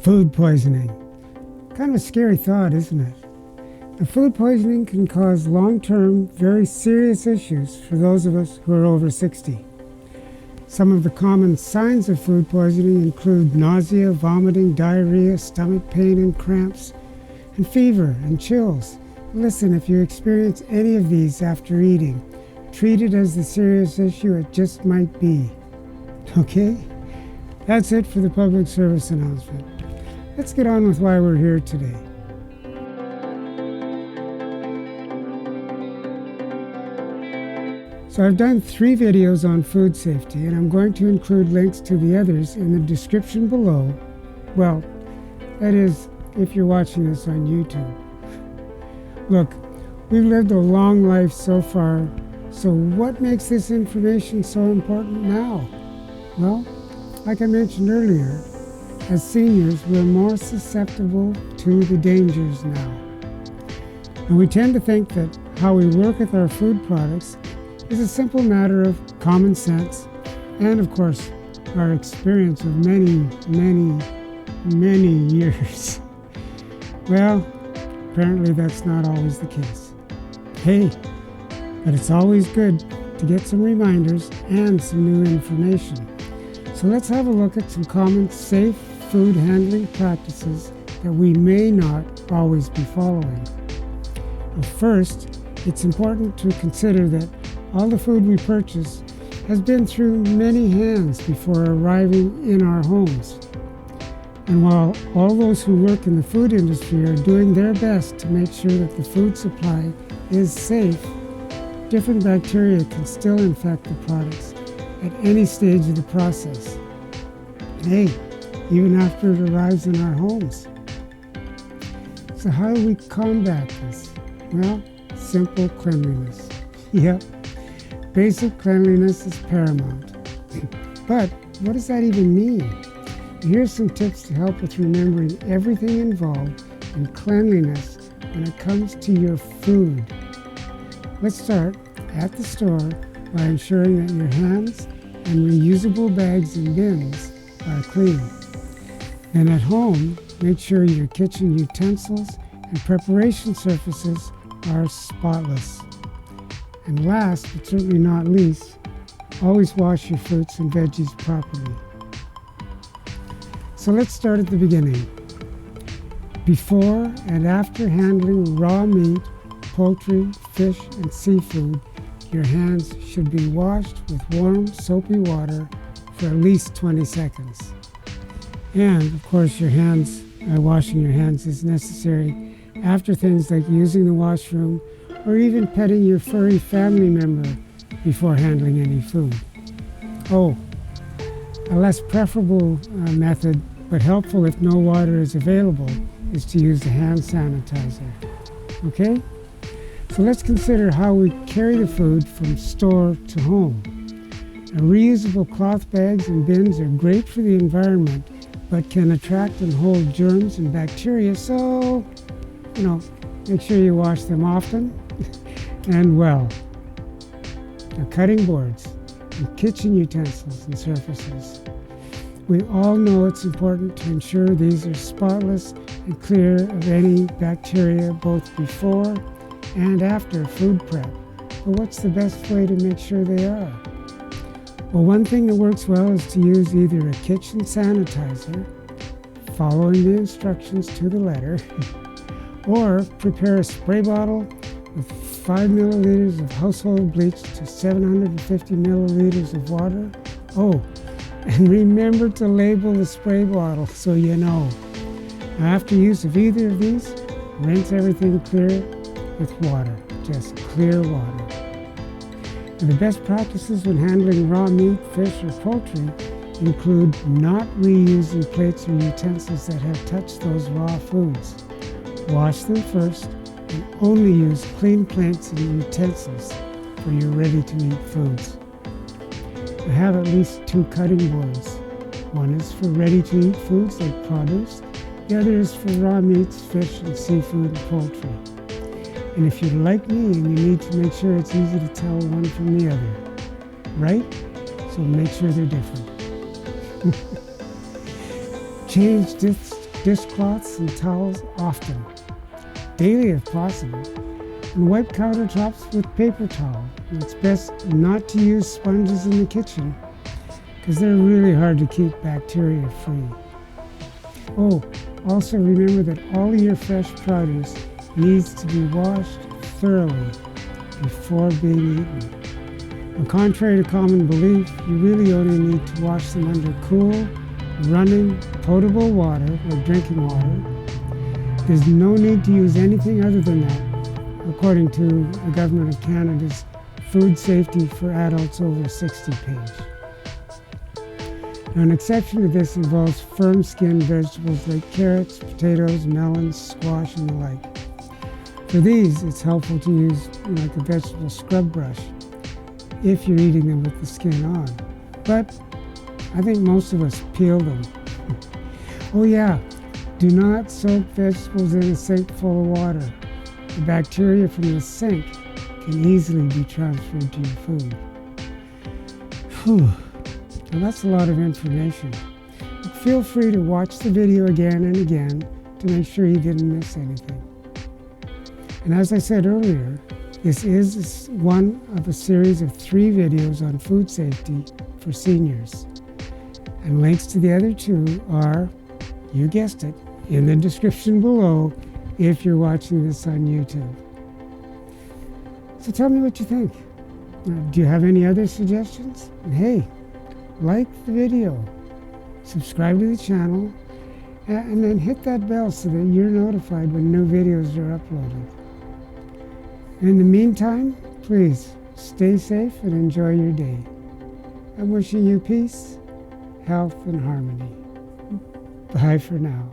Food poisoning. Kind of a scary thought, isn't it? Now, food poisoning can cause long-term, very serious issues for those of us who are over 60. Some of the common signs of food poisoning include nausea, vomiting, diarrhea, stomach pain and cramps, and fever and chills. Listen, if you experience any of these after eating, treat it as the serious issue it just might be. Okay? That's it for the public service announcement. Let's get on with why we're here today. So I've done 3 videos on food safety, and I'm going to include links to the others in the description below. Well, that is, if you're watching this on YouTube. Look, we've lived a long life so far, so what makes this information so important now? Well, like I mentioned earlier, as seniors, we're more susceptible to the dangers now. And we tend to think that how we work with our food products is a simple matter of common sense and, of course, our experience of many years. Well, apparently that's not always the case. Hey, but it's always good to get some reminders and some new information. So let's have a look at some common safe food handling practices that we may not always be following. Well, first, it's important to consider that all the food we purchase has been through many hands before arriving in our homes. And while all those who work in the food industry are doing their best to make sure that the food supply is safe, different bacteria can still infect the products at any stage of the process. And hey, even after it arrives in our homes. So how do we combat this? Well, simple cleanliness. Yep, basic cleanliness is paramount. But what does that even mean? Here's some tips to help with remembering everything involved in cleanliness when it comes to your food. Let's start at the store by ensuring that your hands and reusable bags and bins are clean. And at home, make sure your kitchen utensils and preparation surfaces are spotless. And last, but certainly not least, always wash your fruits and veggies properly. So let's start at the beginning. Before and after handling raw meat, poultry, fish, and seafood, your hands should be washed with warm, soapy water for at least 20 seconds. And, of course, washing your hands is necessary after things like using the washroom or even petting your furry family member before handling any food. Oh, a less preferable method, but helpful if no water is available, is to use the hand sanitizer. Okay? So let's consider how we carry the food from store to home. Now, reusable cloth bags and bins are great for the environment, but can attract and hold germs and bacteria, so, make sure you wash them often and well. Now, cutting boards and kitchen utensils and surfaces. We all know it's important to ensure these are spotless and clear of any bacteria both before and after food prep. But what's the best way to make sure they are? Well, one thing that works well is to use either a kitchen sanitizer, following the instructions to the letter, or prepare a spray bottle with 5 milliliters of household bleach to 750 milliliters of water. Oh, and remember to label the spray bottle so you know. Now, after use of either of these, rinse everything clear with water, just clear water. And the best practices when handling raw meat, fish, or poultry include not reusing plates or utensils that have touched those raw foods. Wash them first and only use clean plates and utensils for your ready-to-eat foods. I have at least 2 cutting boards. One is for ready-to-eat foods like produce, the other is for raw meats, fish, and seafood and poultry. And if you're like me and you need to make sure it's easy to tell one from the other, right? So make sure they're different. Change dishcloths and towels often, daily if possible, and wipe countertops with paper towel. And it's best not to use sponges in the kitchen because they're really hard to keep bacteria free. Oh, also remember that all your fresh produce needs to be washed thoroughly before being eaten. And contrary to common belief, you really only need to wash them under cool, running, potable water or drinking water. There's no need to use anything other than that, according to the Government of Canada's Food Safety for Adults Over 60 page. Now, an exception to this involves firm-skinned vegetables like carrots, potatoes, melons, squash, and the like. For these, it's helpful to use like a vegetable scrub brush if you're eating them with the skin on. But I think most of us peel them. Oh yeah, do not soak vegetables in a sink full of water. The bacteria from the sink can easily be transferred to your food. Whew. Now that's a lot of information. But feel free to watch the video again and again to make sure you didn't miss anything. And as I said earlier, this is one of a series of 3 videos on food safety for seniors. And links to the other 2 are, you guessed it, in the description below if you're watching this on YouTube. So tell me what you think. Do you have any other suggestions? And hey, like the video, subscribe to the channel, and then hit that bell so that you're notified when new videos are uploaded. In the meantime, please stay safe and enjoy your day. I'm wishing you peace, health, and harmony. Bye for now.